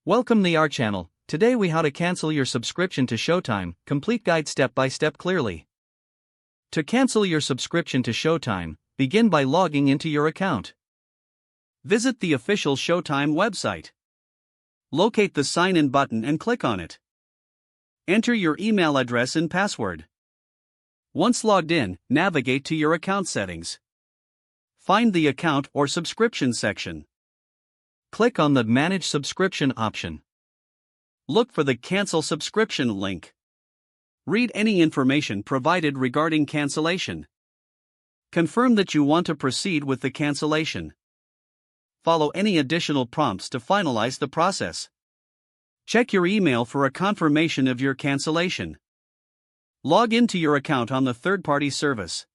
Welcome to our channel. Today we how to cancel your subscription to Showtime, complete guide step by step clearly. To cancel your subscription to Showtime, begin by logging into your account. Visit the official Showtime website. Locate the sign in button and click on it. Enter your email address and password. Once logged in, navigate to your account settings. Find the account or subscription section. Click on the Manage Subscription option. Look for the Cancel Subscription link. Read any information provided regarding cancellation. Confirm that you want to proceed with the cancellation. Follow any additional prompts to finalize the process. Check your email for a confirmation of your cancellation. Log into your account on the third-party service.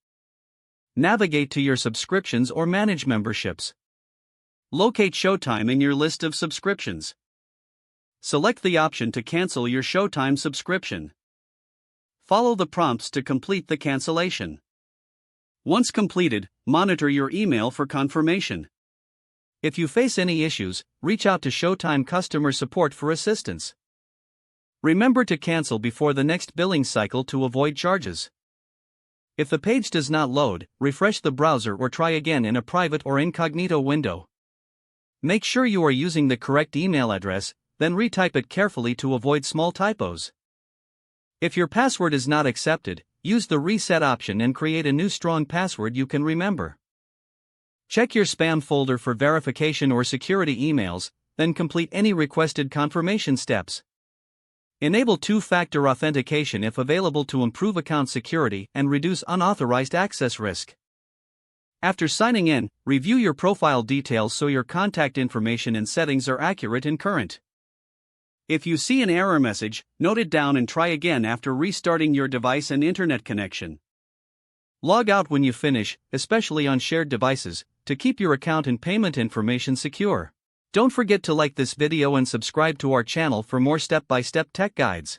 Navigate to your subscriptions or manage memberships. Locate Showtime in your list of subscriptions. Select the option to cancel your Showtime subscription. Follow the prompts to complete the cancellation. Once completed, monitor your email for confirmation. If you face any issues, reach out to Showtime customer support for assistance. Remember to cancel before the next billing cycle to avoid charges. If the page does not load, refresh the browser or try again in a private or incognito window. Make sure you are using the correct email address, then retype it carefully to avoid small typos. If your password is not accepted, use the reset option and create a new strong password you can remember. Check your spam folder for verification or security emails, then complete any requested confirmation steps. Enable two-factor authentication if available to improve account security and reduce unauthorized access risk. After signing in, review your profile details so your contact information and settings are accurate and current. If you see an error message, note it down and try again after restarting your device and internet connection. Log out when you finish, especially on shared devices, to keep your account and payment information secure. Don't forget to like this video and subscribe to our channel for more step-by-step tech guides.